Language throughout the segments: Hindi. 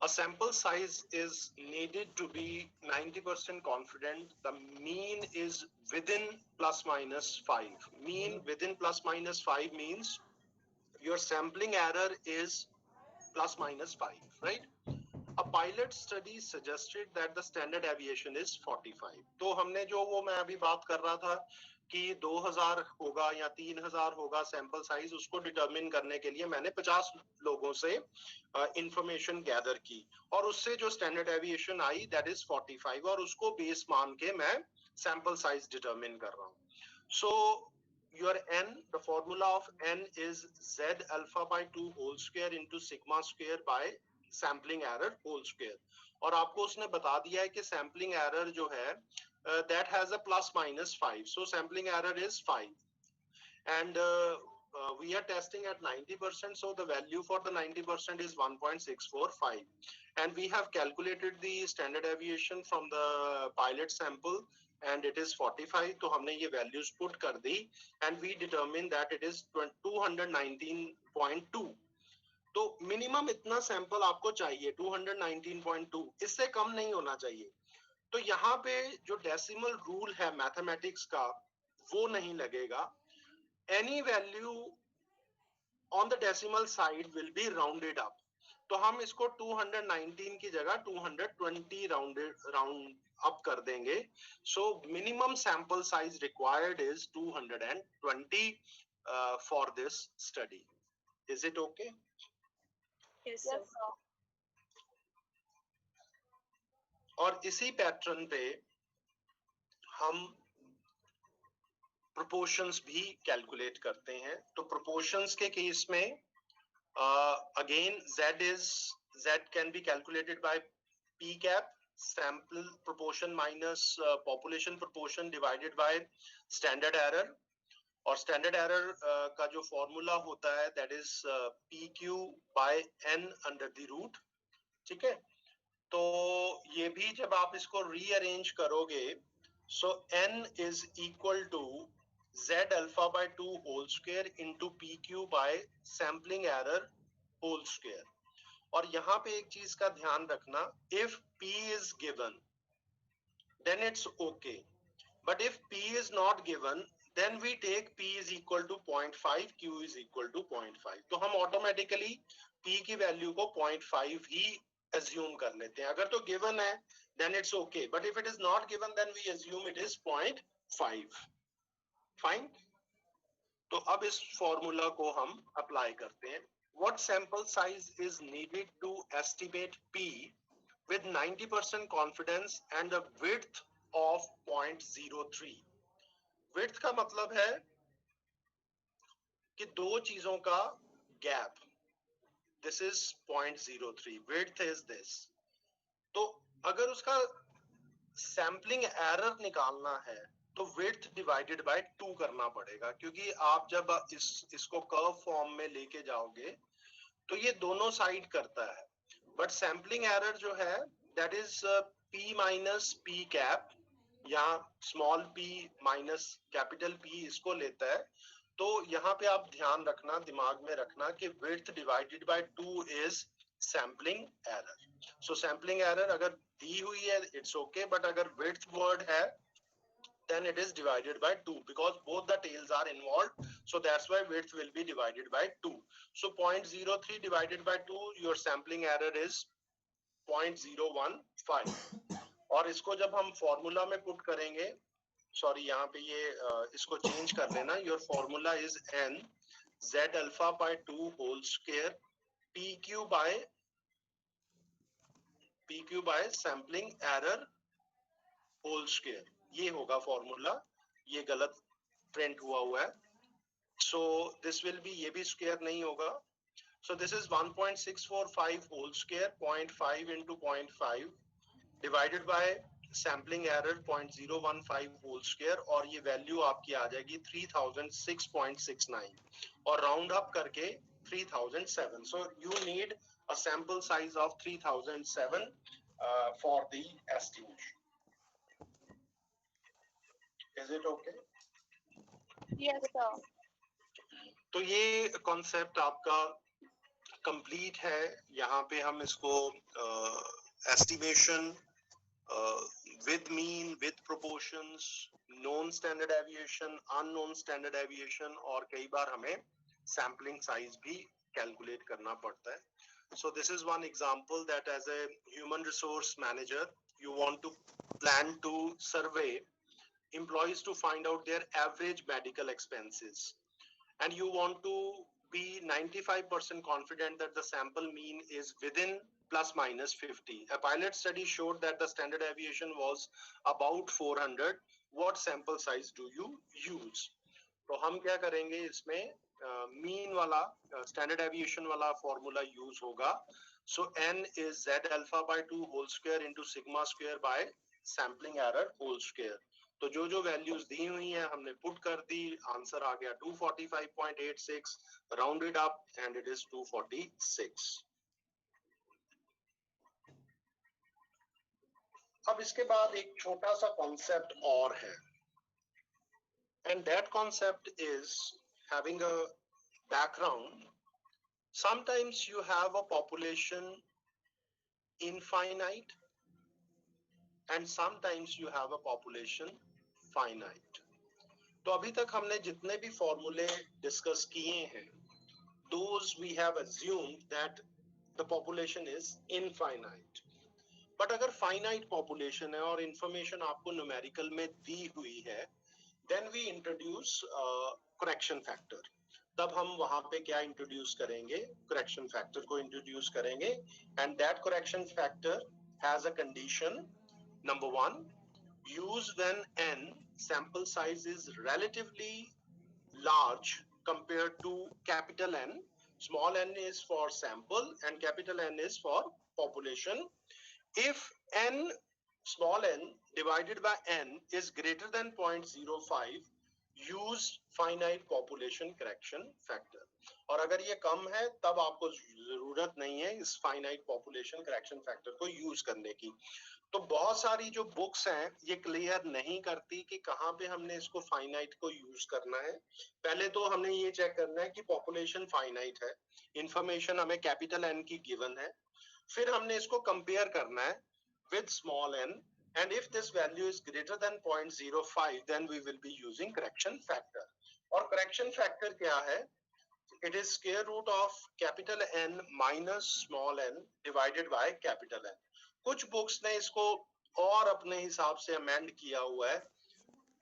A sample size is needed to be 90% confident. The mean is within plus minus 5. Mean within plus minus 5 means your sampling error is plus minus 5, right? A pilot study suggested that the standard deviation is 45. तो हमने जो वो मैं अभी बात कर रहा था कि 2000 होगा या 3000 होगा सैंपल साइज, उसको डिटरमिन करने के लिए मैंने 50 लोगों से इंफॉर्मेशन गैदर की और उससे जो standard deviation I that is 45 और उसको बेस मान के मैं सैंपल साइज डिटरमिन कर रहा हूँ. सो your n, the formula of n is z alpha by 2 whole square into sigma square by sampling error whole square. और आपको उसने बता दिया है कि सैम्पलिंग एरर जो है that has a plus minus 5, so sampling error is 5 and we are testing at 90%, so the value for the 90% is 1.645 and we have calculated the standard deviation from the pilot sample and it is 45. तो हमने ये values put कर दी and we determine that it is 219.2. तो मिनिमम इतना सैंपल आपको चाहिए 219.2, इससे कम नहीं होना चाहिए. तो यहाँ पे जो डेसिमल रूल है मैथमेटिक्स का वो नहीं लगेगा. Any value on the decimal side will be rounded up. तो हम इसको 219 की जगह 220 राउंड अप कर देंगे. So minimum sample size required is 220 for this study. Is it okay? Yes, sir. और इसी पैटर्न पे हम प्रोपोर्शंस भी कैलकुलेट करते हैं. तो प्रोपोर्शंस के केस में again z can be calculated by p cap, sample proportion minus population proportion divided by standard error. और स्टैंडर्ड एरर का जो फॉर्मूला होता है that is pq by n under the root. ठीक है, तो ये भी जब आप इसको रीअरेंज करोगे so n is equal to z alpha by 2 whole square into pq by sampling error whole square. और यहाँ पे एक चीज का ध्यान रखना, if p is given then it's okay, but if p is not given then we take p is equal to 0.5, q is equal to 0.5. तो हम ऑटोमेटिकली p की वैल्यू को 0.5 ही assume कर लेते हैं. अगर तो given है then it's okay, but if it is not given then we assume it is 0.5. Fine. तो अब इस फॉर्मूला को हम अप्लाई करते हैं. What sample size is needed to estimate p with 90% confidence and a width of 0.03? Width का मतलब है कि दो चीजों का gap. This is 0.03, width is this. तो अगर उसका सैम्पलिंग एरर निकालना है तो विड्थ डिवाइडेड बाय 2 करना पड़ेगा, क्योंकि आप जब इसको कर्व फॉर्म में लेके जाओगे तो ये दोनों साइड करता है. बट सैम्पलिंग एरर जो है that is p minus p cap या small p minus capital P इसको लेता है. तो यहाँ पे आप ध्यान रखना, दिमाग में रखना कि width divided by 2 is sampling error. So sampling error अगर दी हुई है इट्स ओके, बट अगर विड्थ वर्ड है then it is divided by 2 because both the tails are involved, so that's why width will be divided by 2. So 0.03 divided by 2, your sampling error is 0.015. और इसको जब हम फॉर्मूला में पुट करेंगे, सॉरी यहाँ पे ये इसको चेंज कर लेना. Your formula is n z alpha by 2 whole square pq by sampling error whole square. ये होगा फॉर्मूला, ये गलत प्रिंट हुआ है. सो दिस विल बी, ये भी स्क्वायर नहीं होगा. So this is 1.645 whole square 0.5 into 0.5 divided by sampling error 0.015 whole square, और ये वैल्यू आपकी आ जाएगी 3006.69 और राउंड अप करके 3007. So you need a sample size of 3007 for the estimation. Is it okay? Yes, sir. तो ये कॉन्सेप्ट आपका कंप्लीट है। यहाँ पे हम इसको estimation with mean, with proportions, known standard deviation, unknown standard deviation, और कई बार हमें sampling size भी calculate करना पड़ता है. So this is one example that as a human resource manager, you want to plan to survey employees to find out their average medical expenses, and you want to be 95% confident that the sample mean is within plus minus 50. A pilot study showed that the standard deviation was about 400. What sample size do you use? तो हम क्या करेंगे इसमें मीन वाला स्टैंडर्ड डेविएशन वाला फॉर्मूला यूज होगा. सो n is z alpha by 2 whole square into sigma square by sampling error whole square. तो जो वैल्यूज दी हुई हैं हमने पुट कर दी, आंसर आ गया 245.86, rounded up and it is 246. अब इसके बाद एक छोटा सा कॉन्सेप्ट और है, and that concept is having a background. Sometimes you have a population infinite and sometimes you have a population finite. तो अभी तक हमने जितने भी फॉर्मूले डिस्कस किए हैं, those we have assumed that the population is infinite. But अगर फाइनाइट पॉपुलेशन है और इंफॉर्मेशन आपको न्यूमेरिकल में दी हुई है, then we introduce correction factor. तब हम वहां पे क्या इंट्रोड्यूस करेंगे? correction factor को इंट्रोड्यूस करेंगे, and that correction factor has a condition. Number 1, use when n sample size is relatively large compared to capital N. Small n is for sample and capital N is for population. If n small n divided by n is greater than 0.05, use finite population correction factor. और अगर ये कम है तब आपको जरूरत नहीं है इस finite population correction factor को यूज करने की. तो बहुत सारी जो बुक्स हैं ये क्लियर नहीं करती कि कहाँ पे हमने इसको फाइनाइट को यूज करना है. पहले तो हमने ये चेक करना है कि पॉपुलेशन फाइनाइट है, इंफॉर्मेशन हमें कैपिटल एन की गिवन है, फिर हमने इसको कंपेयर करना है with small n, and if this value is greater than 0.05 then we will be using correction factor. और correction factor क्या है? It is square root of capital N minus small n divided by capital N. कुछ बुक्स ने इसको और अपने हिसाब से अमेंड किया हुआ है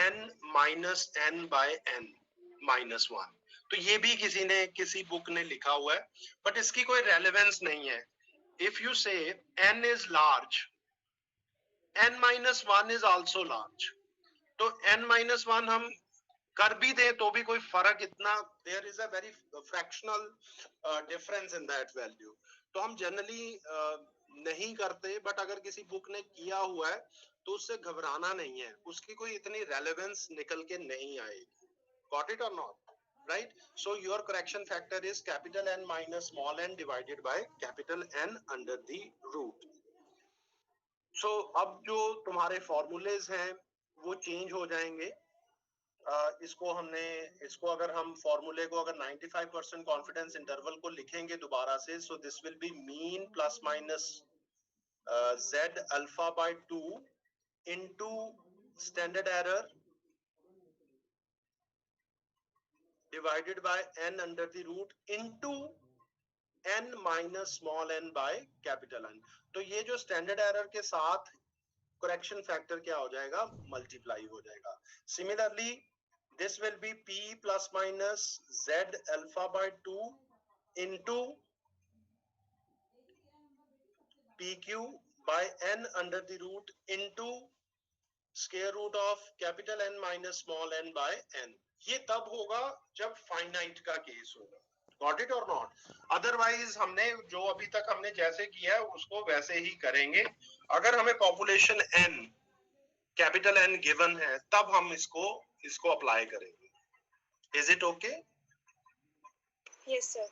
n minus n by n minus 1. तो ये भी किसी बुक ने लिखा हुआ है, बट इसकी कोई रेलेवेंस नहीं है. If you say n is large, n minus 1 is also large. तो n minus 1 हम कर भी दें तो भी कोई फर्क इतना, there is a very fractional difference in that value. तो हम जनरली नहीं करते, बट अगर किसी बुक ने किया हुआ है तो उससे घबराना नहीं है, उसकी कोई इतनी रेलेवेंस निकल के नहीं आएगी. Got it or not? Right? So your correction factor is capital N minus small n divided by capital N under the root. So अब जो तुम्हारे फॉर्मूलेज हैं वो चेंज हो जाएंगे. इसको अगर हम फॉर्मूले को अगर 95% कॉन्फिडेंस इंटरवल को लिखेंगे दोबारा से, so this will be mean plus minus z alpha by 2 into standard error divided by n under the root into n minus small n by capital N. तो ये जो स्टैंडर्ड एरर के साथ करेक्शन फैक्टर क्या हो जाएगा? मल्टीप्लाई हो जाएगा. Similarly this will be p plus minus z alpha by 2 into pq by n under the root into square root of capital N minus small n by n. ये तब होगा जब फाइनाइट का केस होगा. Got it or not? Otherwise हमने जो अभी तक हमने जैसे किया है उसको वैसे ही करेंगे. अगर हमें population n capital N given है तब हम इसको अप्लाई करेंगे. Is it okay? Yes, sir.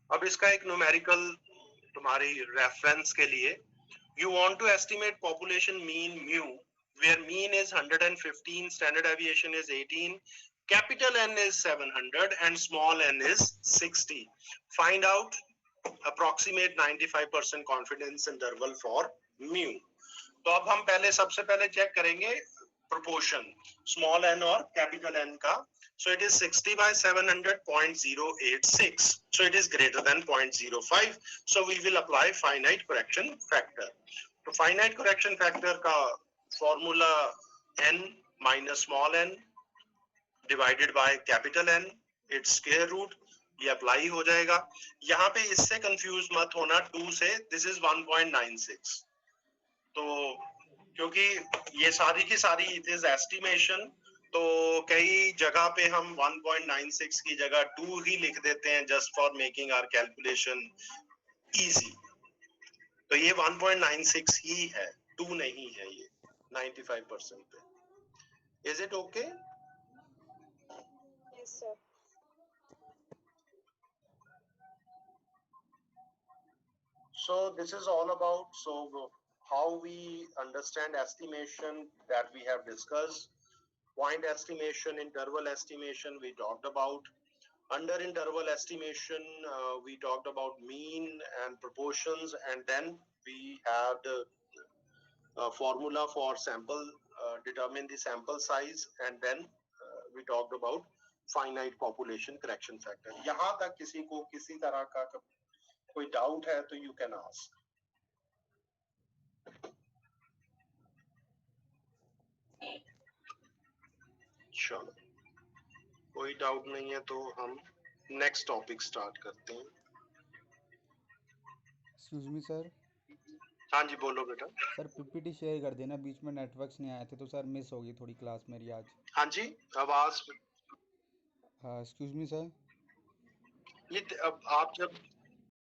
अब इसका एक न्यूमेरिकल तुम्हारी रेफरेंस के लिए, you want to estimate population mean mu, where mean is 115, standard deviation is 18, Capital N is 700 and small n is 60. Find out approximate 95% confidence interval for mu. तो अब हम पहले सबसे पहले चेक करेंगे proportion small n और capital N का. So it is 60 by 700, 0.086. So it is greater than 0.05. So we will apply finite correction factor. तो finite correction factor का formula n minus small n divided by capital N, its square root, ये अप्लाई हो जाएगा. यहाँ पे इससे कंफ्यूज मत होना 2 से, दिस इज 1.96. तो क्योंकि ये सारी की सारी इट इज एस्टिमेशन, तो कई जगह पे हम 1.96 की जगह 2 ही लिख देते हैं just for making our calculation easy. तो ये 1.96 ही है, 2 नहीं है ये 95% पे. Is it okay? Yes, sir. So this is all about how we understand estimation that we have discussed. Point estimation, interval estimation we talked about. Under interval estimation we talked about mean and proportions, and then we had a formula for sample, determine the sample size, and then we talked about finite population correction factor. यहाँ तक किसी को किसी तरह का कोई डाउट है तो यू कैन आस्क. चलो, कोई डाउट नहीं है तो हम नेक्स्ट टॉपिक स्टार्ट करते हैं. Excuse me sir. हाँ जी बोलो बेटा. सर पीपीटी शेयर कर देना, बीच में नेटवर्क्स नहीं आए थे तो सर मिस होगी थोड़ी क्लास मेरी आज. हाँ जी आवाज. हाँ एक्सक्यूज मी सर. ये अब आप जब